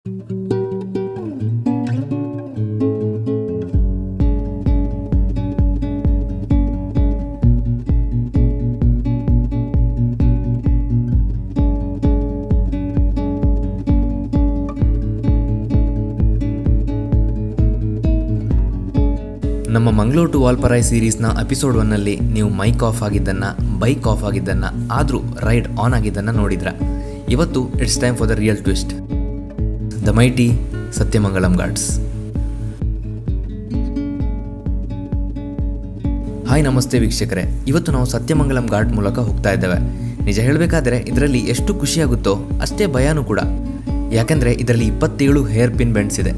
ನಮ್ಮ Mangaluru to ವಾಲ್ಪರಾಯ್ ಸೀರೀಸ್ನ episode 1ನಲ್ಲಿ ನೀವು mic of ಆಗಿದ್ದನ್ನು, bike of ಆಗಿದ್ದನ್ನು, ಆದರೂ ರೈಡ್ ಆನ್ ಆಗಿದ್ದನ್ನು ನೋಡಿದ್ರ. ಇವತ್ತು it's time for the real twist, the mighty Sathyamangalam Ghats. Hi ನಮಸ್ತೆ ವೀಕ್ಷಕರೇ, ಇವತ್ತು ನಾವು ಸತ್ಯಮಂಗಲಂ ಘಾಟ್ ಮೂಲಕ ಹೋಗ್ತಾ ಇದ್ದೇವೆ. ನಿಜ ಹೇಳಬೇಕಾದ್ರೆ ಇದರಲ್ಲಿ ಎಷ್ಟು ಖುಷಿಯಾಗುತ್ತೋ ಅಷ್ಟೇ ಭಯನೂ ಕೂಡ, ಯಾಕೆಂದರೆ ಇದರಲ್ಲಿ 27 ಹೇರ್ ಪಿನ್ ಬೆಂಡ್ಸ್ ಇದೆ.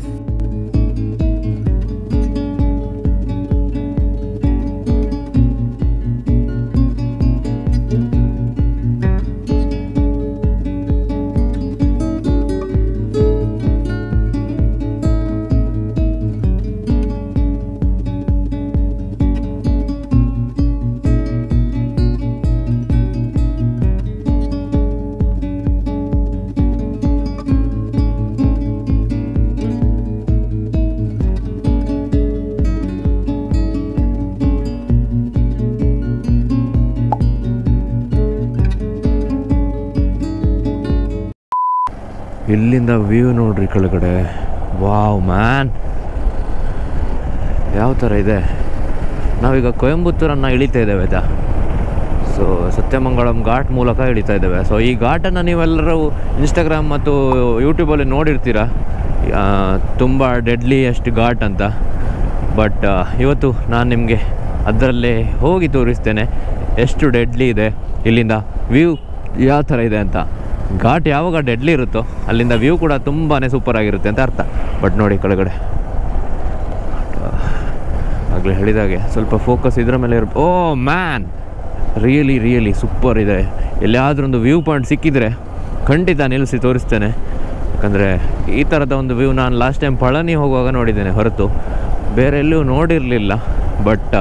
ಇಲ್ಲಿಂದ ವ್ಯೂ ನೋಡ್ರಿ ಕೆಳಗಡೆ. ವಾವ್ ಮ್ಯಾನ್, ಯಾವ ಥರ ಇದೆ. ನಾವೀಗ ಕೊಯಂಬತ್ತೂರನ್ನು ಇಳಿತಾ ಇದ್ದೇವೆ ಆಯಿತಾ. ಸೊ ಸತ್ಯಮಂಗಲಂ ಘಾಟ್ ಮೂಲಕ ಇಳಿತಾ ಇದ್ದೇವೆ. ಸೊ ಈ ಘಾಟನ್ನು ನೀವೆಲ್ಲರೂ ಇನ್ಸ್ಟಾಗ್ರಾಮ್ ಮತ್ತು ಯೂಟ್ಯೂಬಲ್ಲಿ ನೋಡಿರ್ತೀರ, ತುಂಬ ಡೆಡ್ಲಿಯೆಸ್ಟ್ ಘಾಟ್ ಅಂತ. ಬಟ್ ಇವತ್ತು ನಾನು ನಿಮಗೆ ಅದರಲ್ಲೇ ಹೋಗಿ ತೋರಿಸ್ತೇನೆ ಎಷ್ಟು ಡೆಡ್ಲಿ ಇದೆ, ಇಲ್ಲಿಂದ ವ್ಯೂ ಯಾವ ಥರ ಇದೆ ಅಂತ. ಘಾಟ್ ಯಾವಾಗ ಡೆಡ್ಲಿ ಇರುತ್ತೋ ಅಲ್ಲಿಂದ ವ್ಯೂ ಕೂಡ ತುಂಬಾ ಸೂಪರ್ ಆಗಿರುತ್ತೆ ಅಂತ ಅರ್ಥ. ಬಟ್ ನೋಡಿ ಕೆಳಗಡೆ, ಆಗಲೇ ಹೇಳಿದಾಗೆ ಸ್ವಲ್ಪ ಫೋಕಸ್ ಇದರ ಮೇಲೆ ಓ ಮ್ಯಾನ್, ರಿಯಲಿ ಸೂಪರ್ ಇದೆ. ಎಲ್ಲಿಯಾದರೂ ಒಂದು ವ್ಯೂ ಪಾಯಿಂಟ್ ಸಿಕ್ಕಿದರೆ ಖಂಡಿತ ನಿಲ್ಲಿಸಿ ತೋರಿಸ್ತೇನೆ. ಯಾಕಂದರೆ ಈ ಥರದ ಒಂದು ವ್ಯೂ ನಾನು ಲಾಸ್ಟ್ ಟೈಮ್ ಪಳನಿ ಹೋಗುವಾಗ ನೋಡಿದ್ದೇನೆ, ಹೊರತು ಬೇರೆ ಎಲ್ಲೂ ನೋಡಿರಲಿಲ್ಲ. ಬಟ್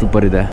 ಸೂಪರ್ ಇದೆ.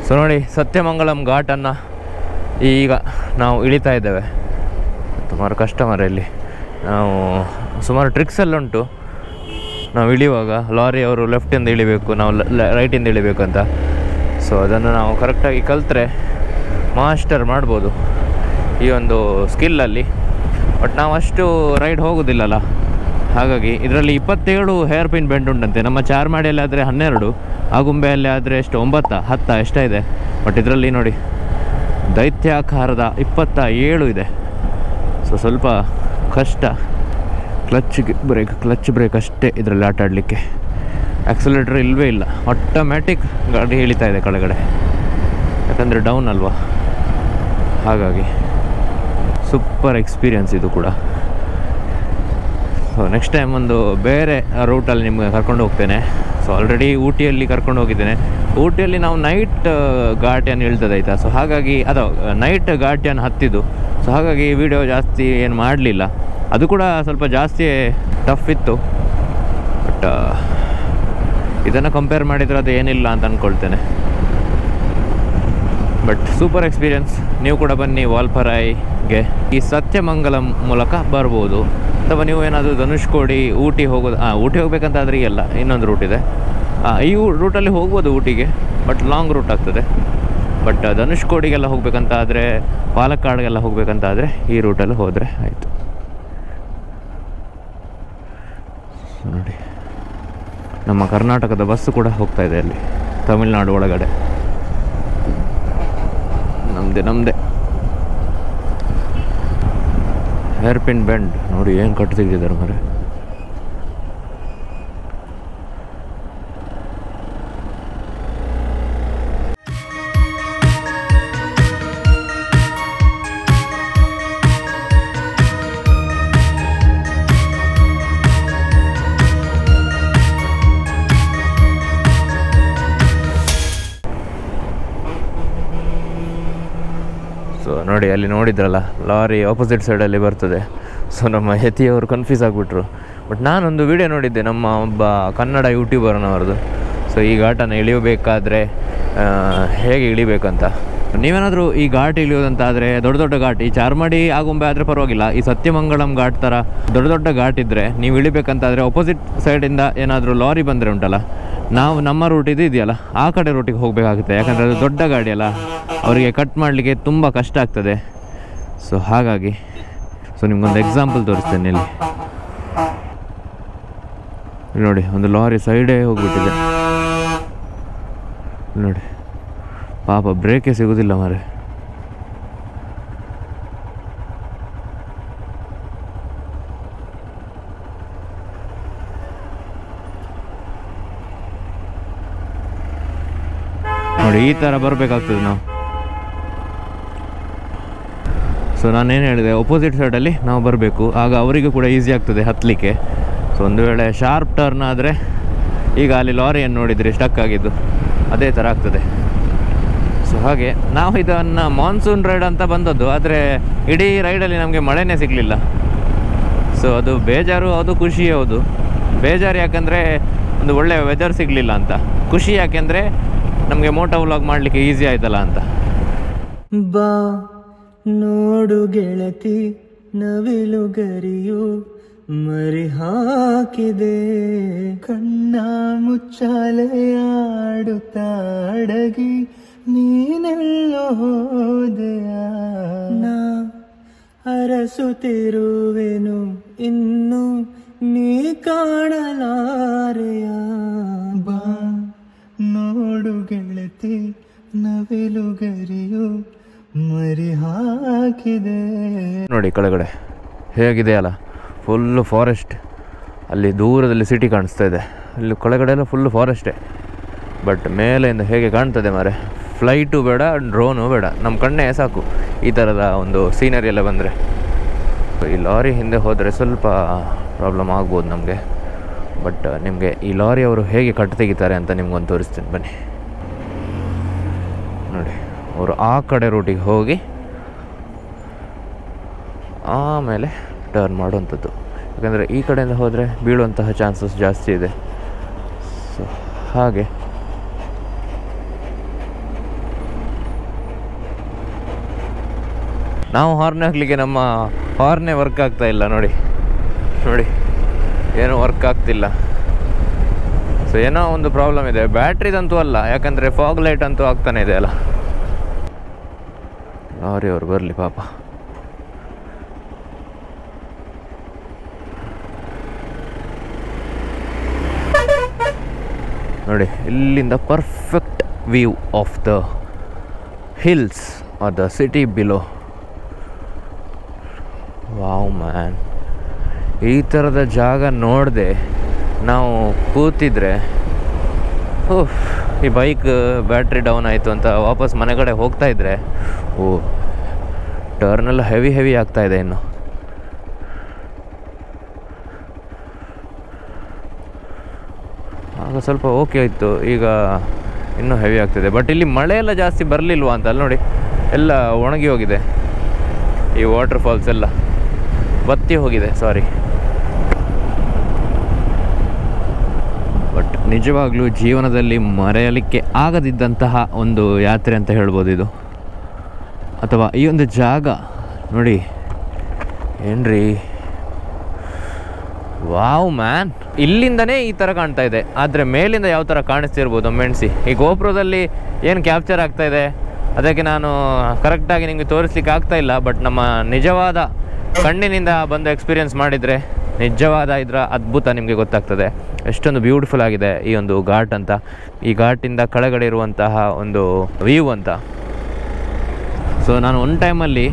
ಸೊ ನೋಡಿ, ಸತ್ಯಮಂಗಲಂ ಘಾಟನ್ನು ಈಗ ನಾವು ಇಳಿತಾ ಇದ್ದೇವೆ. ಸುಮಾರು ಕಸ್ಟಮರ್ ಇಲ್ಲಿ, ನಾವು ಸುಮಾರು ಟ್ರಿಕ್ಸಲ್ಲುಂಟು. ನಾವು ಇಳಿಯುವಾಗ ಲಾರಿಯವರು ಲೆಫ್ಟಿಂದ ಇಳಿಬೇಕು, ನಾವು ರೈಟಿಂದ ಇಳಿಬೇಕು ಅಂತ. ಸೊ ಅದನ್ನು ನಾವು ಕರೆಕ್ಟಾಗಿ ಕಲಿತ್ರೆ ಮಾಸ್ಟರ್ ಮಾಡ್ಬೋದು ಈ ಒಂದು ಸ್ಕಿಲ್ಲಲ್ಲಿ. ಬಟ್ ನಾವು ಅಷ್ಟು ರೈಡ್ ಹೋಗೋದಿಲ್ಲಲ್ಲ, ಹಾಗಾಗಿ ಇದರಲ್ಲಿ 27 ಹೇರ್ ಪಿನ್ ಬೆಂಡ್ ಉಂಟಂತೆ. ನಮ್ಮ ಚಾರ್ಮಾಡಿಯಲ್ಲಿ ಆದರೆ 12, ಆಗುಂಬೆಯಲ್ಲಿ ಆದರೆ ಎಷ್ಟು 9, 10 ಎಷ್ಟೇ ಇದೆ. ಬಟ್ ಇದರಲ್ಲಿ ನೋಡಿ ದೈತ್ಯಾಕಾರದ 27 ಇದೆ. ಸೊ ಸ್ವಲ್ಪ ಕಷ್ಟ. ಕ್ಲಚ್ ಬ್ರೇಕ್ ಅಷ್ಟೇ ಇದರಲ್ಲಿ ಆಟ ಆಡಲಿಕ್ಕೆ. ಆಕ್ಸಲೇಟರ್ ಇಲ್ಲವೇ ಇಲ್ಲ, ಆಟೋಮ್ಯಾಟಿಕ್ ಗಾಡಿ ಇಳಿತಾ ಇದೆ ಕೆಳಗಡೆ, ಯಾಕಂದರೆ ಡೌನ್ ಅಲ್ವಾ. ಹಾಗಾಗಿ ಸೂಪರ್ ಎಕ್ಸ್ಪೀರಿಯನ್ಸ್ ಇದು ಕೂಡ. ಸೊ ನೆಕ್ಸ್ಟ್ ಟೈಮ್ ಒಂದು ಬೇರೆ ರೂಟಲ್ಲಿ ನಿಮಗೆ ಕರ್ಕೊಂಡು ಹೋಗ್ತೇನೆ. ಸೊ ಆಲ್ರೆಡಿ ಊಟಿಯಲ್ಲಿ ಕರ್ಕೊಂಡು ಹೋಗಿದ್ದೇನೆ. ಊಟಿಯಲ್ಲಿ ನಾವು ನೈಟ್ ಘಾಟಿಯನ್ನು ಇಳ್ತದಾಯ್ತಾ. ಸೊ ಹಾಗಾಗಿ ಅದು ನೈಟ್ ಘಾಟಿಯನ್ನು ಹತ್ತಿದ್ದು. ಸೊ ಹಾಗಾಗಿ ವಿಡಿಯೋ ಜಾಸ್ತಿ ಏನು ಮಾಡಲಿಲ್ಲ. ಅದು ಕೂಡ ಸ್ವಲ್ಪ ಜಾಸ್ತಿ ಟಫ್ ಇತ್ತು. ಬಟ್ ಇದನ್ನು ಕಂಪೇರ್ ಮಾಡಿದರೆ ಅದು ಏನಿಲ್ಲ ಅಂತ ಅಂದ್ಕೊಳ್ತೇನೆ. But super experience. ನೀವು ಕೂಡ ಬನ್ನಿ ವಾಲ್ಪರಾಯ್ಗೆ. ಈ ಸತ್ಯಮಂಗಲಂ ಮೂಲಕ ಬರ್ಬೋದು. ಅಥವಾ ನೀವು ಏನಾದರೂ ಧನುಷ್ಕೋಡಿ, ಊಟಿ ಹೋಗೋದು, ಊಟಿ ಹೋಗ್ಬೇಕಂತಾದರೆ ಎಲ್ಲ ಇನ್ನೊಂದು ರೂಟ್ ಇದೆ. ಈ ರೂಟಲ್ಲಿ ಹೋಗ್ಬೋದು ಊಟಿಗೆ, ಬಟ್ ಲಾಂಗ್ ರೂಟ್ ಆಗ್ತದೆ. ಬಟ್ ಧನುಷ್ಕೋಡಿಗೆಲ್ಲ ಹೋಗ್ಬೇಕಂತ ಆದರೆ, ಪಾಲಕ್ಕಾಡ್ಗೆಲ್ಲ ಹೋಗ್ಬೇಕಂತ ಆದರೆ ಈ ರೂಟಲ್ಲಿ ಹೋದರೆ ಆಯಿತು. ನೋಡಿ, ನಮ್ಮ ಕರ್ನಾಟಕದ ಬಸ್ಸು ಕೂಡ ಹೋಗ್ತಾ ಇದೆ ಅಲ್ಲಿ, ತಮಿಳುನಾಡು ಒಳಗಡೆ. ನಮ್ಮದೇ ಹೇರ್ ಪಿನ್ ಬೆಂಡ್ ನೋಡಿ ಏನು ಕಟ್ಟು ತೆಗೆದಿದ್ದಾರೆ ಮರೆ. ಸೊ ನೋಡಿ ಅಲ್ಲಿ ನೋಡಿದ್ರಲ್ಲ ಲಾರಿ ಆಪೋಸಿಟ್ ಸೈಡಲ್ಲಿ ಬರ್ತದೆ. ಸೊ ನಮ್ಮ ಯತಿಯವರು ಕನ್ಫ್ಯೂಸ್ ಆಗಿಬಿಟ್ರು. ಬಟ್ ನಾನೊಂದು ವಿಡಿಯೋ ನೋಡಿದ್ದೆ ನಮ್ಮ ಒಬ್ಬ ಕನ್ನಡ ಯೂಟ್ಯೂಬರ್ನವ್ರದ್ದು. ಸೊ ಈ ಘಾಟನ್ನು ಇಳಿಯಬೇಕಾದ್ರೆ ಹೇಗೆ ಇಳಿಬೇಕಂತ, ನೀವೇನಾದರೂ ಈ ಘಾಟ್ ಇಳಿಯೋದಂತಾದರೆ ದೊಡ್ಡ ದೊಡ್ಡ ಘಾಟ್, ಈ ಚಾರ್ಮಾಡಿ ಆಗುಂಬೆ ಆದರೆ ಪರವಾಗಿಲ್ಲ, ಈ ಸತ್ಯಮಂಗಳಂ ಘಾಟ್ ಥರ ದೊಡ್ಡ ದೊಡ್ಡ ಘಾಟ್ ಇದ್ದರೆ ನೀವು ಇಳಿಬೇಕಂತಾದರೆ ಆಪೋಸಿಟ್ ಸೈಡಿಂದ ಏನಾದರೂ ಲಾರಿ ಬಂದರೆ ಉಂಟಲ್ಲ, ನಾವು ನಮ್ಮ ರೂಟ್ ಇದೆಯಲ್ಲ ಆ ಕಡೆ ರೂಟಿಗೆ ಹೋಗಬೇಕಾಗುತ್ತೆ. ಯಾಕಂದರೆ ಅದು ದೊಡ್ಡ ಗಾಡಿ ಅಲ್ಲ, ಅವರಿಗೆ ಕಟ್ ಮಾಡಲಿಕ್ಕೆ ತುಂಬ ಕಷ್ಟ ಆಗ್ತದೆ. ಸೊ ಹಾಗಾಗಿ ನಿಮ್ಗೊಂದು ಎಕ್ಸಾಂಪಲ್ ತೋರಿಸ್ತೇನೆ. ಇಲ್ಲಿ ನೋಡಿ, ಒಂದು ಲಾರಿ ಸೈಡೇ ಹೋಗ್ಬಿಟ್ಟಿದೆ ನೋಡಿ. ಪಾಪ ಬ್ರೇಕೇ ಸಿಗೋದಿಲ್ಲ ಮಾರೆ. ನೋಡಿ ಈ ಥರ ಬರಬೇಕಾಗ್ತದೆ ನಾವು. ಸೊ ನಾನೇನು ಹೇಳಿದೆ, ಅಪೋಸಿಟ್ ಸೈಡಲ್ಲಿ ನಾವು ಬರಬೇಕು, ಆಗ ಅವರಿಗೂ ಕೂಡ ಈಸಿ ಆಗ್ತದೆ ಹತ್ತಲಿಕ್ಕೆ. ಸೊ ಒಂದು ವೇಳೆ ಶಾರ್ಪ್ ಟರ್ನ್ ಆದರೆ, ಈಗ ಅಲ್ಲಿ ಲಾರಿಯನ್ನು ನೋಡಿದರೆ ಸ್ಟಕ್ ಆಗಿದ್ದು ಅದೇ ಥರ ಆಗ್ತದೆ. ಸೊ ಹಾಗೆ ನಾವು ಇದನ್ನು ಮಾನ್ಸೂನ್ ರೈಡ್ ಅಂತ ಬಂದದ್ದು, ಆದರೆ ಇಡೀ ರೈಡಲ್ಲಿ ನಮಗೆ ಮಳೆನೇ ಸಿಗಲಿಲ್ಲ. ಸೊ ಅದು ಬೇಜಾರು, ಅದು ಖುಷಿ. ಹೌದು, ಬೇಜಾರು ಯಾಕಂದರೆ ಒಂದು ಒಳ್ಳೆಯ ವೆದರ್ ಸಿಗಲಿಲ್ಲ ಅಂತ, ಖುಷಿ ಯಾಕೆಂದರೆ ನಮಗೆ ಮೋಟೋ ವ್ಲಾಗ್ ಮಾಡಲಿಕ್ಕೆ ಈಸಿ ಆಯ್ತಲ್ಲ ಅಂತ. ಬಾ ನೋಡು ಗೆಳತಿ, ನವಿಲುಗರಿಯು ಮರಿ ಹಾಕಿದೆ, ಕಣ್ಣ ಮುಚ್ಚಾಲೆಯಾಡುತ್ತಾಡಗಿ ನೀನೆಲ್ಲೋ ಹೋದೆಯ, ನಾ ಅರಸುತ್ತಿರುವೆನು ಇನ್ನು ನೀ ಕಾಣಲಾರೆಯ. ಬಾ ನೋಡು ಗೆಳತಿ, ನವಿಲುಗರಿಯು ಮರಿ ಹಾಕಿದೆ. ನೋಡಿ ಕೆಳಗಡೆ ಹೇಗಿದೆಯಲ್ಲ, ಫುಲ್ಲು ಫಾರೆಸ್ಟ್. ಅಲ್ಲಿ ದೂರದಲ್ಲಿ ಸಿಟಿ ಕಾಣಿಸ್ತಾ ಇದೆ, ಅಲ್ಲಿ ಕೆಳಗಡೆ ಎಲ್ಲ ಫುಲ್ಲು ಫಾರೆಸ್ಟೇ. ಬಟ್ ಮೇಲೆಯಿಂದ ಹೇಗೆ ಕಾಣ್ತದೆ ಮಾರೆ, ಫ್ಲೈಟು ಬೇಡ, ಡ್ರೋನು ಬೇಡ, ನಮ್ಮ ಕಣ್ಣೇ ಸಾಕು ಈ ಥರದ ಒಂದು ಸೀನರಿ ಎಲ್ಲ ಬಂದರೆ. ಈ ಲಾರಿ ಹಿಂದೆ ಹೋದರೆ ಸ್ವಲ್ಪ ಪ್ರಾಬ್ಲಮ್ ಆಗ್ಬೋದು ನಮಗೆ. ಬಟ್ ನಿಮಗೆ ಈ ಲಾರಿ ಅವರು ಹೇಗೆ ಕಟ್ಟು ತೆಗಿತಾರೆ ಅಂತ ನಿಮ್ಗೊಂದು ತೋರಿಸ್ತೀನಿ ಬನ್ನಿ. ನೋಡಿ, ಅವರು ಆ ಕಡೆ ರೂಟಿಗೆ ಹೋಗಿ ಆಮೇಲೆ ಟರ್ನ್ ಮಾಡುವಂಥದ್ದು. ಯಾಕಂದರೆ ಈ ಕಡೆಯಿಂದ ಹೋದರೆ ಬೀಳುವಂತಹ ಚಾನ್ಸಸ್ ಜಾಸ್ತಿ ಇದೆ. ಸೊ ಹಾಗೆ ನಾವು ಹಾರ್ನ್ ಹಾಕಲಿಕ್ಕೆ ನಮ್ಮ ಹಾರ್ನೇ ವರ್ಕ್ ಆಗ್ತಾ ಇಲ್ಲ. ನೋಡಿ ಏನೂ ವರ್ಕ್ ಆಗ್ತಿಲ್ಲ. ಸೊ ಏನೋ ಒಂದು ಪ್ರಾಬ್ಲಮ್ ಇದೆ, ಬ್ಯಾಟ್ರಿದಂತೂ ಅಲ್ಲ, ಯಾಕಂದರೆ ಫಾಗ್ ಲೈಟ್ ಅಂತೂ ಆಗ್ತಾನೆ ಇದೆ ಅಲ್ಲ. ಲಾರಿ ಅವ್ರು ಬರಲಿ ಪಾಪ. ನೋಡಿ, ಇಲ್ಲಿಂದ perfect view of the hills are the city below. Wow man, ಈ ಥರದ ಜಾಗ ನೋಡದೆ ನಾವು ಕೂತಿದ್ರೆ, ಈ ಬೈಕ್ ಬ್ಯಾಟ್ರಿ ಡೌನ್ ಆಯಿತು ಅಂತ ವಾಪಸ್ ಮನೆ ಕಡೆ ಹೋಗ್ತಾ ಇದ್ದರೆ, ಟರ್ನೆಲ್ಲ ಹೆವಿ ಆಗ್ತಾ ಇದೆ. ಇನ್ನು ಆಗ ಸ್ವಲ್ಪ ಓಕೆ ಆಯಿತು, ಈಗ ಇನ್ನೂ ಹೆವಿ ಆಗ್ತಿದೆ. ಬಟ್ ಇಲ್ಲಿ ಮಳೆ ಎಲ್ಲ ಜಾಸ್ತಿ ಬರಲಿಲ್ವಾ ಅಂತ ಅಲ್ಲಿ ನೋಡಿ, ಎಲ್ಲ ಒಣಗಿ ಹೋಗಿದೆ. ಈ ವಾಟರ್ ಫಾಲ್ಸ್ ಎಲ್ಲ ಬತ್ತಿ ಹೋಗಿದೆ, ಸಾರಿ. ಬಟ್ ನಿಜವಾಗ್ಲೂ ಜೀವನದಲ್ಲಿ ಮರೆಯಲಿಕ್ಕೆ ಆಗದಿದ್ದಂತಹ ಒಂದು ಯಾತ್ರೆ ಅಂತ ಹೇಳ್ಬೋದು ಇದು. ಅಥವಾ ಈ ಒಂದು ಜಾಗ ನೋಡಿ, ಏನ್ರಿ ವಾವ್ ಮ್ಯಾನ್. ಇಲ್ಲಿಂದನೇ ಈ ಥರ ಕಾಣ್ತಾ ಇದೆ, ಆದರೆ ಮೇಲಿಂದ ಯಾವ ಥರ ಕಾಣಿಸ್ತಿರ್ಬೋದು ಮೆಣಸಿ. ಈ ಗೋಪುರದಲ್ಲಿ ಏನು ಕ್ಯಾಪ್ಚರ್ ಆಗ್ತಾ ಇದೆ ಅದಕ್ಕೆ ನಾನು ಕರೆಕ್ಟಾಗಿ ನಿಮಗೆ ತೋರಿಸ್ಲಿಕ್ಕೆ ಆಗ್ತಾ ಇಲ್ಲ. ಬಟ್ ನಮ್ಮ ನಿಜವಾದ ಕಣ್ಣಿನಿಂದ ಬಂದು ಎಕ್ಸ್ಪೀರಿಯೆನ್ಸ್ ಮಾಡಿದರೆ ನಿಜವಾದ ಇದರ ಅದ್ಭುತ ನಿಮಗೆ ಗೊತ್ತಾಗ್ತದೆ. ಎಷ್ಟೊಂದು ಬ್ಯೂಟಿಫುಲ್ ಆಗಿದೆ ಈ ಒಂದು ಘಾಟ್ ಅಂತ. ಈ ಘಾಟಿಂದ ಕೆಳಗಡೆ ಇರುವಂತಹ ಒಂದು ವ್ಯೂ ಅಂತ ಸೊ ನಾನು ಒಂದು ಟೈಮಲ್ಲಿ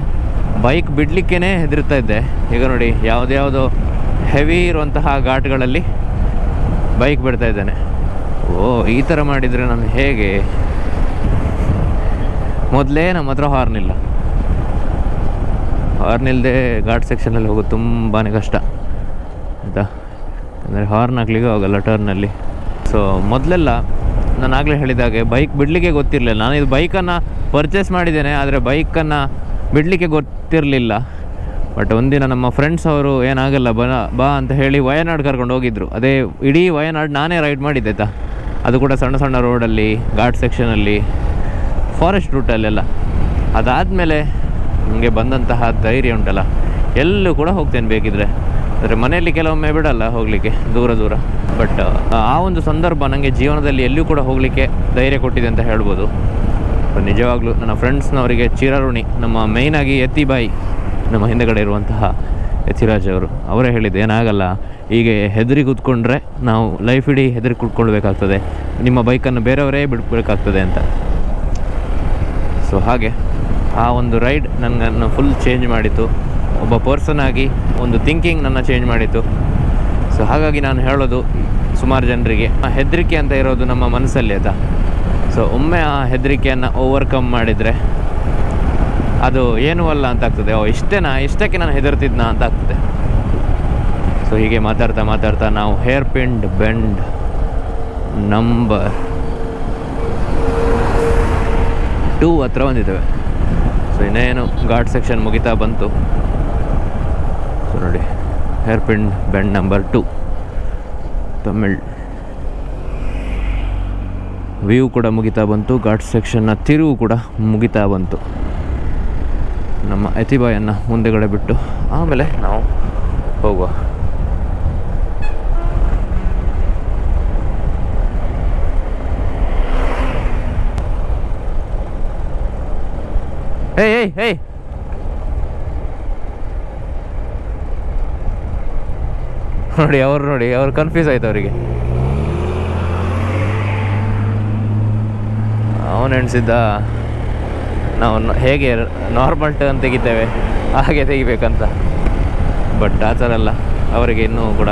ಬೈಕ್ ಬಿಡಲಿಕ್ಕೇ ಹೆದರ್ತಾ ಇದ್ದೆ. ಈಗ ನೋಡಿ ಯಾವುದ್ಯಾವುದೋ ಹೆವಿ ಇರುವಂತಹ ಘಾಟ್ಗಳಲ್ಲಿ ಬೈಕ್ ಬಿಡ್ತಾ ಇದ್ದೇನೆ. ಈ ಥರ ಮಾಡಿದರೆ ನಾನು ಹೇಗೆ? ಮೊದಲೇ ನಮ್ಮ ಹತ್ರ ಹಾರ್ನ್ ಇಲ್ಲ. ಹಾರ್ನ್ ಇಲ್ಲದೆ ಘಾಟ್ ಸೆಕ್ಷನಲ್ಲಿ ಹೋಗೋದು ತುಂಬಾ ಕಷ್ಟ ಆಯಿತಾ. ಅಂದರೆ ಹಾರ್ನ್ ಹಾಕ್ಲಿಕ್ಕೆ ಹೋಗಲ್ಲ ಟರ್ನಲ್ಲಿ. ಸೊ ಮೊದಲೆಲ್ಲ ನಾನು ಆಗಲೇ ಹೇಳಿದಾಗೆ ಬೈಕ್ ಬಿಡಲಿಕ್ಕೆ ಗೊತ್ತಿರಲಿಲ್ಲ. ನಾನು ಇದು ಬೈಕನ್ನು ಪರ್ಚೇಸ್ ಮಾಡಿದ್ದೇನೆ, ಆದರೆ ಬೈಕನ್ನು ಬಿಡಲಿಕ್ಕೆ ಗೊತ್ತಿರಲಿಲ್ಲ. ಬಟ್ ಒಂದಿನ ನಮ್ಮ ಫ್ರೆಂಡ್ಸ್ ಅವರು ಏನಾಗಲ್ಲ ಬಾ ಅಂತ ಹೇಳಿ ವಯನಾಡ್ ಕರ್ಕೊಂಡು ಹೋಗಿದ್ದರು. ಅದೇ ಇಡೀ ವಯನಾಡ್ ನಾನೇ ರೈಡ್ ಮಾಡಿದ್ದೆ ಆಯಿತಾ. ಅದು ಕೂಡ ಸಣ್ಣ ಸಣ್ಣ ರೋಡಲ್ಲಿ, ಘಾಟ್ ಸೆಕ್ಷನಲ್ಲಿ, ಫಾರೆಸ್ಟ್ ರೂಟಲ್ಲೆಲ್ಲ. ಅದಾದಮೇಲೆ ನನಗೆ ಬಂದಂತಹ ಧೈರ್ಯ ಉಂಟಲ್ಲ, ಎಲ್ಲೂ ಕೂಡ ಹೋಗ್ತೇನೆ ಬೇಕಿದ್ರೆ. ಆದರೆ ಮನೆಯಲ್ಲಿ ಕೆಲವೊಮ್ಮೆ ಬಿಡಲ್ಲ ಹೋಗಲಿಕ್ಕೆ ದೂರ ದೂರ. ಬಟ್ ಆ ಒಂದು ಸಂದರ್ಭ ನನಗೆ ಜೀವನದಲ್ಲಿ ಎಲ್ಲೂ ಕೂಡ ಹೋಗಲಿಕ್ಕೆ ಧೈರ್ಯ ಕೊಟ್ಟಿದೆ ಅಂತ ಹೇಳ್ಬೋದು. ನಿಜವಾಗ್ಲೂ ನನ್ನ ಫ್ರೆಂಡ್ಸ್ನವರಿಗೆ ಚಿರಋಣಿ. ನಮ್ಮ ಮೇಯ್ನಾಗಿ ಯತಿಬಾಯಿ, ನಮ್ಮ ಹಿಂದೆಗಡೆ ಇರುವಂತಹ ಯತಿರಾಜ್ ಅವರೇ ಹೇಳಿದ್ದು, ಏನಾಗಲ್ಲ, ಹೀಗೆ ಹೆದರಿ ಕೂತ್ಕೊಂಡ್ರೆ ನಾವು ಲೈಫ್ ಇಡೀ ಹೆದರಿ ಕೂತ್ಕೊಳ್ಬೇಕಾಗ್ತದೆ, ನಿಮ್ಮ ಬೈಕನ್ನು ಬೇರೆಯವರೇ ಬಿಡಬೇಕಾಗ್ತದೆ ಅಂತ. ಸೊ ಹಾಗೆ ಆ ಒಂದು ರೈಡ್ ನನ್ನನ್ನು ಫುಲ್ ಚೇಂಜ್ ಮಾಡಿತು. ಒಬ್ಬ ಪರ್ಸನ್ ಆಗಿ ಒಂದು ಥಿಂಕಿಂಗ್ ನನ್ನ ಚೇಂಜ್ ಮಾಡಿತು. ಸೊ ಹಾಗಾಗಿ ನಾನು ಹೇಳೋದು ಸುಮಾರು ಜನರಿಗೆ, ಹೆದರಿಕೆ ಅಂತ ಇರೋದು ನಮ್ಮ ಮನಸ್ಸಲ್ಲಿ ಆಯಿತಾ. ಸೊ ಒಮ್ಮೆ ಆ ಹೆದರಿಕೆಯನ್ನು ಓವರ್ಕಮ್ ಮಾಡಿದರೆ ಅದು ಏನೂ ಅಲ್ಲ ಅಂತ ಆಗ್ತದೆ. ಇಷ್ಟಕ್ಕೆ ನಾನು ಹೆದರ್ತಿದ್ನಾ ಅಂತ ಆಗ್ತದೆ. ಸೊ ಹೀಗೆ ಮಾತಾಡ್ತಾ ಮಾತಾಡ್ತಾ ನಾವು ಹೇರ್ ಪಿನ್ ಬೆಂಡ್ ನಂಬರ್ 2 ಹತ್ರ ಬಂದಿದ್ದೇವೆ. ಸೊ ಇನ್ನೇನು ಘಾಟ್ ಸೆಕ್ಷನ್ ಮುಗಿತಾ ಬಂತು. ಸೊ ನೋಡಿ, hair pin bend number 2 Tamil. View ಕೂಡ ಮುಗಿತಾ ಬಂತು, ಘಾಟ್ ಸೆಕ್ಷನ್ನ ತಿರುವು ಕೂಡ ಮುಗಿತಾ ಬಂತು. ನಮ್ಮ ಯತಿಬಾಯನ್ನು ಮುಂದೆಗಡೆ ಬಿಟ್ಟು ಆಮೇಲೆ ನಾವು ಹೋಗುವ. ಏಯ್ ನೋಡಿ ಅವ್ರು ಕನ್ಫ್ಯೂಸ್ ಆಯ್ತು ಅವರಿಗೆ. ಅವನು ಎಣಿಸಿದ್ದ ನಾವು ಹೇಗೆ ನಾರ್ಮಲ್ ಟರ್ನ್ ತೆಗಿತೇವೆ ಹಾಗೆ ತೆಗಿಬೇಕಂತ. ಬಟ್ ಆ ಥರ ಅಲ್ಲ. ಅವರಿಗೆ ಇನ್ನೂ ಕೂಡ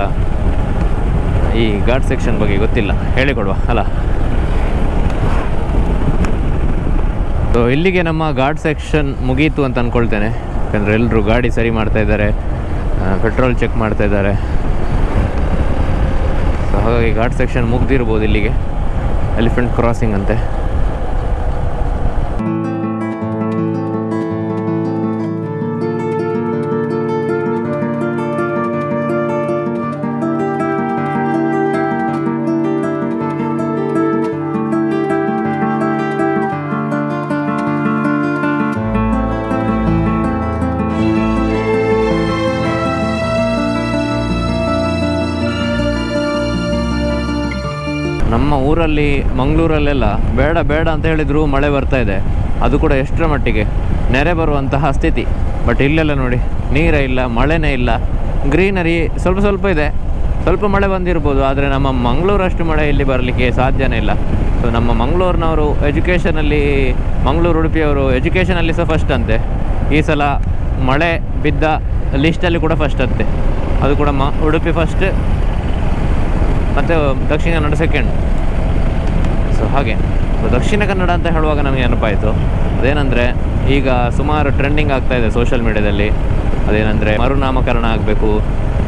ಈ ಘಾಟ್ ಸೆಕ್ಷನ್ ಬಗ್ಗೆ ಗೊತ್ತಿಲ್ಲ, ಹೇಳಿಕೊಡುವ ಅಲ್ಲ. ಸೊ ಇಲ್ಲಿಗೆ ನಮ್ಮ ಘಾಟ್ ಸೆಕ್ಷನ್ ಮುಗೀತು ಅಂತ ಅಂದ್ಕೊಳ್ತೇನೆ. ಯಾಕಂದರೆ ಎಲ್ಲರೂ ಗಾಡಿ ಸರಿ ಮಾಡ್ತಾಯಿದ್ದಾರೆ, ಪೆಟ್ರೋಲ್ ಚೆಕ್ ಮಾಡ್ತಾಯಿದ್ದಾರೆ. ಸೊ ಹಾಗಾಗಿ ಘಾಟ್ ಸೆಕ್ಷನ್ ಮುಗ್ದಿರ್ಬೋದು ಇಲ್ಲಿಗೆ. ಎಲಿಫೆಂಟ್ ಕ್ರಾಸಿಂಗ್ ಅಂತೆ. ನಮ್ಮ ಊರಲ್ಲಿ ಮಂಗಳೂರಲ್ಲೆಲ್ಲ ಬೇಡ ಅಂತ ಹೇಳಿದ್ರು ಮಳೆ ಬರ್ತಾ ಇದೆ. ಅದು ಕೂಡ ಎಷ್ಟರ ಮಟ್ಟಿಗೆ ನೆರೆ ಬರುವಂತಹ ಸ್ಥಿತಿ. ಬಟ್ ಇಲ್ಲೆಲ್ಲ ನೋಡಿ, ನೀರೇ ಇಲ್ಲ, ಮಳೆನೇ ಇಲ್ಲ, ಗ್ರೀನರಿ ಸ್ವಲ್ಪ ಇದೆ. ಸ್ವಲ್ಪ ಮಳೆ ಬಂದಿರ್ಬೋದು, ಆದರೆ ನಮ್ಮ ಮಂಗಳೂರಷ್ಟು ಮಳೆ ಇಲ್ಲಿ ಬರಲಿಕ್ಕೆ ಸಾಧ್ಯನೇ ಇಲ್ಲ. ಸೊ ನಮ್ಮ ಮಂಗಳೂರಿನವರು ಎಜುಕೇಷನಲ್ಲಿ, ಮಂಗಳೂರು ಉಡುಪಿಯವರು ಎಜುಕೇಷನಲ್ಲಿ ಸಹ ಫಸ್ಟ್ ಅಂತೆ. ಈ ಸಲ ಮಳೆ ಬಿದ್ದ ಲಿಸ್ಟಲ್ಲಿ ಕೂಡ ಫಸ್ಟ್ ಅಂತೆ. ಅದು ಕೂಡ ಉಡುಪಿ ಫಸ್ಟ್ ಮತ್ತು ದಕ್ಷಿಣ ಕನ್ನಡ ಸೆಕೆಂಡ್. ಸೊ ಹಾಗೆ ದಕ್ಷಿಣ ಕನ್ನಡ ಅಂತ ಹೇಳುವಾಗ ನನಗೆ ನೆನಪಾಯಿತು, ಅದೇನೆಂದರೆ ಈಗ ಸುಮಾರು ಟ್ರೆಂಡಿಂಗ್ ಆಗ್ತಾಯಿದೆ ಸೋಷಿಯಲ್ ಮೀಡಿಯಾದಲ್ಲಿ. ಅದೇನೆಂದರೆ ಮರುನಾಮಕರಣ ಆಗಬೇಕು,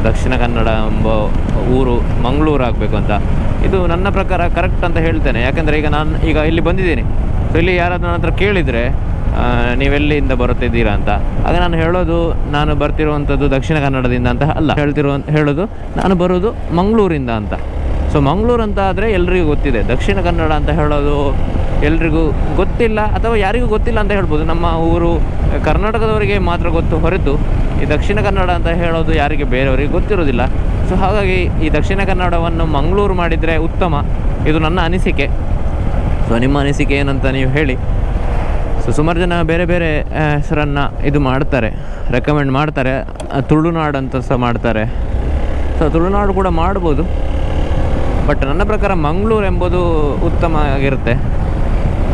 ದಕ್ಷಿಣ ಕನ್ನಡ ಎಂಬ ಊರು ಮಂಗಳೂರು ಆಗಬೇಕು ಅಂತ. ಇದು ನನ್ನ ಪ್ರಕಾರ ಕರೆಕ್ಟ್ ಅಂತ ಹೇಳ್ತೇನೆ. ಯಾಕೆಂದರೆ ಈಗ ಇಲ್ಲಿ ಬಂದಿದ್ದೀನಿ. ಸೊ ಇಲ್ಲಿ ಯಾರಾದ್ರೂ ನನ್ನ ಹತ್ರ ಕೇಳಿದರೆ ನೀವೆಲ್ಲಿಂದ ಬರುತ್ತಿದ್ದೀರಾ ಅಂತ, ಆಗ ನಾನು ಹೇಳೋದು ನಾನು ಬರ್ತಿರುವಂಥದ್ದು ದಕ್ಷಿಣ ಕನ್ನಡದಿಂದ ಅಂತ ಅಲ್ಲ, ಹೇಳೋದು ನಾನು ಬರೋದು ಮಂಗಳೂರಿಂದ ಅಂತ. ಸೊ ಮಂಗಳೂರು ಅಂತ ಆದರೆ ಎಲ್ರಿಗೂ ಗೊತ್ತಿದೆ. ದಕ್ಷಿಣ ಕನ್ನಡ ಅಂತ ಹೇಳೋದು ಎಲ್ರಿಗೂ ಗೊತ್ತಿಲ್ಲ, ಅಥವಾ ಯಾರಿಗೂ ಗೊತ್ತಿಲ್ಲ ಅಂತ ಹೇಳ್ಬೋದು. ನಮ್ಮ ಊರು ಕರ್ನಾಟಕದವರಿಗೆ ಮಾತ್ರ ಗೊತ್ತು ಹೊರತು ಈ ದಕ್ಷಿಣ ಕನ್ನಡ ಅಂತ ಹೇಳೋದು ಯಾರಿಗೆ ಬೇರೆಯವರಿಗೆ ಗೊತ್ತಿರೋದಿಲ್ಲ. ಸೊ ಹಾಗಾಗಿ ಈ ದಕ್ಷಿಣ ಕನ್ನಡವನ್ನು ಮಂಗಳೂರು ಮಾಡಿದರೆ ಉತ್ತಮ, ಇದು ನನ್ನ ಅನಿಸಿಕೆ. ಸೊ ನಿಮ್ಮ ಅನಿಸಿಕೆ ಏನಂತ ನೀವು ಹೇಳಿ. ಸೊ ಸುಮಾರು ಜನ ಬೇರೆ ಬೇರೆ ಹೆಸರನ್ನು ಇದು ಮಾಡ್ತಾರೆ, ರೆಕಮೆಂಡ್ ಮಾಡ್ತಾರೆ. ತುಳುನಾಡು ಅಂತ ಸಹ ಮಾಡ್ತಾರೆ. ಸೊ ತುಳುನಾಡು ಕೂಡ ಮಾಡ್ಬೋದು, ಬಟ್ ನನ್ನ ಪ್ರಕಾರ ಮಂಗಳೂರು ಎಂಬುದು ಉತ್ತಮ ಆಗಿರುತ್ತೆ.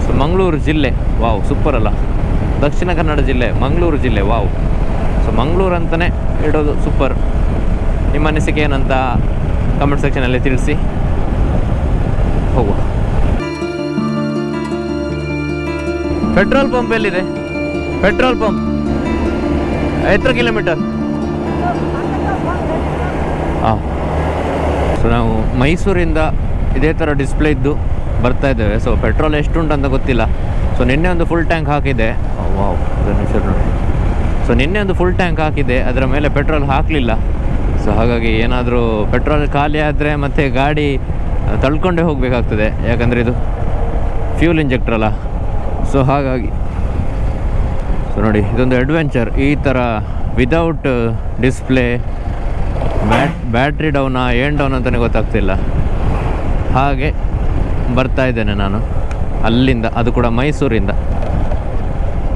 ಸೊ ಮಂಗಳೂರು ಜಿಲ್ಲೆ, ವಾವ್ ಸೂಪರ್ ಅಲ್ಲ. ದಕ್ಷಿಣ ಕನ್ನಡ ಜಿಲ್ಲೆ, ಮಂಗಳೂರು ಜಿಲ್ಲೆ. ವಾವ್. ಸೊ ಮಂಗಳೂರು ಅಂತಲೇ ಇಡೋದು ಸೂಪರ್. ನಿಮ್ಮ ಅನಿಸಿಕೆ ಏನಂತ ಕಮೆಂಟ್ ಸೆಕ್ಷನಲ್ಲಿ ತಿಳಿಸಿ. ಹೋಗುವ. ಪೆಟ್ರೋಲ್ ಪಂಪ್ ಎಲ್ಲಿದೆ? ಪೆಟ್ರೋಲ್ ಪಂಪ್ ಎತ್ತರ ಕಿಲೋಮೀಟರ್? ಹಾಂ. ಸೊ ನಾವು ಮೈಸೂರಿಂದ ಇದೇ ಥರ ಡಿಸ್ಪ್ಲೇ ಇದ್ದು ಬರ್ತಾ ಇದ್ದೇವೆ. ಸೊ ಪೆಟ್ರೋಲ್ ಎಷ್ಟುಂಟು ಅಂತ ಗೊತ್ತಿಲ್ಲ. ಸೊ ನಿನ್ನೆ ಒಂದು ಫುಲ್ ಟ್ಯಾಂಕ್ ಹಾಕಿದೆ. ವಾವ್, ಅದನ್ನು ನೋಡಿ. ಸೊ ನಿನ್ನೆ ಒಂದು ಫುಲ್ ಟ್ಯಾಂಕ್ ಹಾಕಿದೆ, ಅದರ ಮೇಲೆ ಪೆಟ್ರೋಲ್ ಹಾಕಲಿಲ್ಲ. ಸೊ ಹಾಗಾಗಿ ಏನಾದರೂ ಪೆಟ್ರೋಲ್ ಖಾಲಿ ಆದರೆ ಮತ್ತೆ ಗಾಡಿ ತಳ್ಕೊಂಡೇ ಹೋಗಬೇಕಾಗ್ತದೆ, ಯಾಕಂದರೆ ಇದು ಫ್ಯೂಲ್ ಇಂಜೆಕ್ಟರ್ ಅಲ್ಲ. ಸೊ ಹಾಗಾಗಿ ಸೊ ನೋಡಿ, ಇದೊಂದು ಅಡ್ವೆಂಚರ್. ಈ ಥರ ವಿದೌಟ್ ಡಿಸ್ಪ್ಲೇ, ಬ್ಯಾಟ್ರಿ ಡೌನಾ ಏನು ಡೌನ್ ಅಂತಲೇ ಗೊತ್ತಾಗ್ತಿಲ್ಲ. ಹಾಗೆ ಬರ್ತಾ ಇದ್ದೇನೆ ನಾನು ಅಲ್ಲಿಂದ, ಅದು ಕೂಡ ಮೈಸೂರಿಂದ.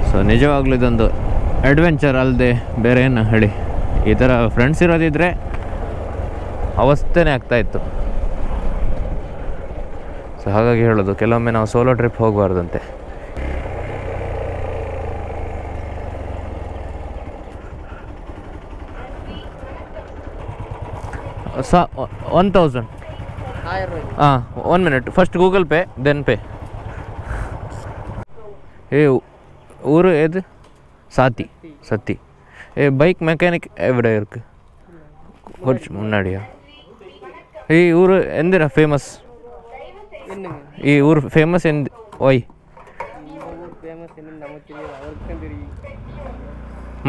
ಸೊ ನಿಜವಾಗ್ಲೂ ಇದೊಂದು ಅಡ್ವೆಂಚರ್ ಅಲ್ಲದೆ ಬೇರೆ ಏನು ಹೇಳಿ. ಈ ಥರ ಫ್ರೆಂಡ್ಸ್ ಇರೋದಿದ್ದರೆ ಅವಸ್ಥೆನೇ ಆಗ್ತಾಯಿತ್ತು. ಸೊ ಹಾಗಾಗಿ ಹೇಳೋದು, ಕೆಲವೊಮ್ಮೆ ನಾವು ಸೋಲೋ ಟ್ರಿಪ್ ಹೋಗಬಾರ್ದಂತೆ. सा 1000. हाँ, 1 मिनट. फर्स्ट गूगल पे देन पे. ये ऊर एद साती सत्ती. ये बाइक मैकेनिक एवडे इरुक्कु கொஞ்சம் முன்னாடியா? ಈ ಊರು ಎಂದಿರ ಫೇಮಸ್? ಈ ಊರು ಫೇಮಸ್ ಎಂದು ಒಯ್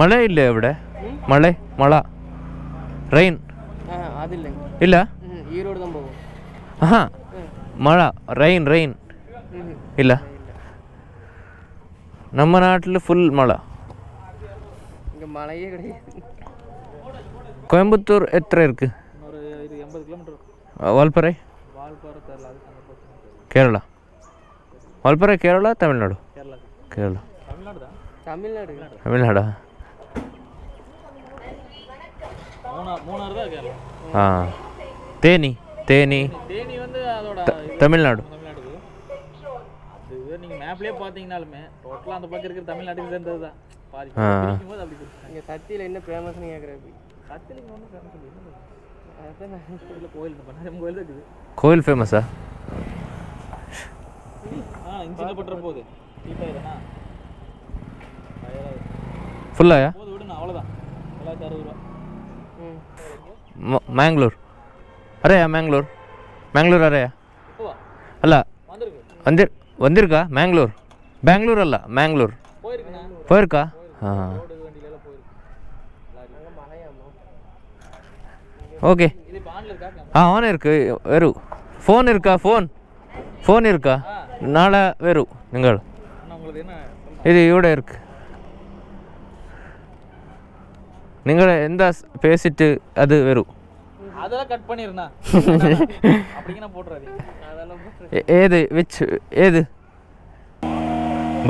ಮಳೆ ಇಲ್ಲ ಎವಡೆ? ಮಳೆ ಮಳ ರೈನ್ ಇಲ್ಲ? ಹಾಂ, ಮಳ ರೈನ್ ರೈನ್ ಇಲ್ಲ. நம்ம நாட்டில் ஃபுல் மழை. கோயம்புத்தூர் எத்தனை இருக்கு? 80 கிலோமீட்டர். வால்பாறை கேரளா. வால்பாறை கேரளா தமிழ்நாடு? கேரளா. தமிழ்நாடா? ஆ. தேனி தேனி வந்து அதோட தமிழ்நாடு. அது நீங்க மேப்லயே பாத்தீங்கனாலுமே டோட்டலா அந்த பக்கம் இருக்கிற தமிழ்நாட்டுக்கு சேர்ந்தது தான் பாதி. போது அப்படி இங்க சத்தியில என்ன ஃபேமஸ் னு கேக்குறீங்க? சத்தியில ஒண்ணு ஃபேமஸ் இல்ல. அதான் இதுல கோயில் பண்ணாரம் கோயில் இருக்குது. கோயில் ஃபேமஸா? இன்சில பண்ற போது டீப்பா இதனா ஃபுல்லாயா? போது விடுங்க, அவ்வளவுதான். 960 ரூபாய். मैंगलोर. अरे मैंगलोर मैंगलोर अरे अल वंदिरुक्का मैंगलोर बेंगलूर अल मैंगलोर पोयिरुक्का? हाँ ओके. हाँ ऑन इरुक्कु वेरू फोन इरुक्का? फोन इरुक्का? नाळे वेरू निंगल इदु इवडे इरुक्कु. நீங்கள் எந்த பேசிட்டு அது வெறும் அதெல்லாம் கட் பண்ணிரனா? அப்படினா போட்றாதீங்க. அதெல்லாம் போட்றேன். ஏது which ஏது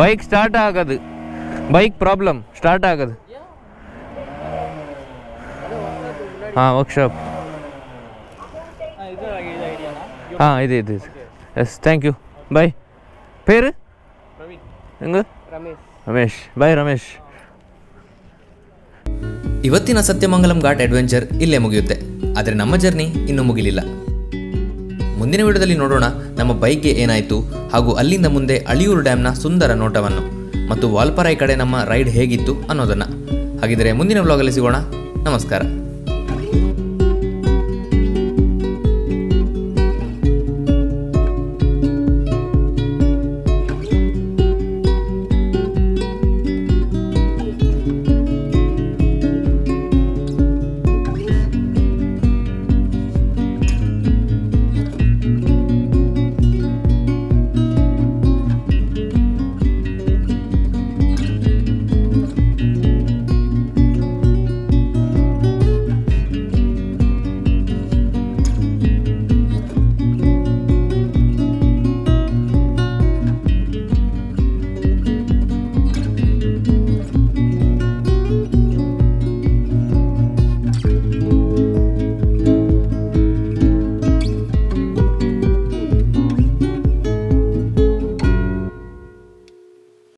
பைக் ஸ்டார்ட் ஆகாது. பைக் ப்ராப்ளம் ஸ்டார்ட் ஆகாது. हां वर्कशॉप. இது ஐடியானா? हां இது எஸ் थैंक यू பை. பேரு? பிரவீன். எங்க? ರಮೇಶ್. ಬೈ ರಮೇಶ್. ಇವತ್ತಿನ ಸತ್ಯಮಂಗಲಂ ಘಾಟ್ ಅಡ್ವೆಂಚರ್ ಇಲ್ಲೇ ಮುಗಿಯುತ್ತೆ. ಆದರೆ ನಮ್ಮ ಜರ್ನಿ ಇನ್ನೂ ಮುಗಿಲಿಲ್ಲ. ಮುಂದಿನ ವಿಡಿಯೋದಲ್ಲಿ ನೋಡೋಣ ನಮ್ಮ ಬೈಕ್ಗೆ ಏನಾಯಿತು, ಹಾಗೂ ಅಲ್ಲಿಂದ ಮುಂದೆ ಅಳಿಯೂರು ಡ್ಯಾಮ್ನ ಸುಂದರ ನೋಟವನ್ನು ಮತ್ತು ವಾಲ್ಪಾರೈ ಕಡೆ ನಮ್ಮ ರೈಡ್ ಹೇಗಿತ್ತು ಅನ್ನೋದನ್ನು. ಹಾಗಿದ್ರೆ ಮುಂದಿನ ವ್ಲಾಗಲ್ಲಿ ಸಿಗೋಣ. ನಮಸ್ಕಾರ.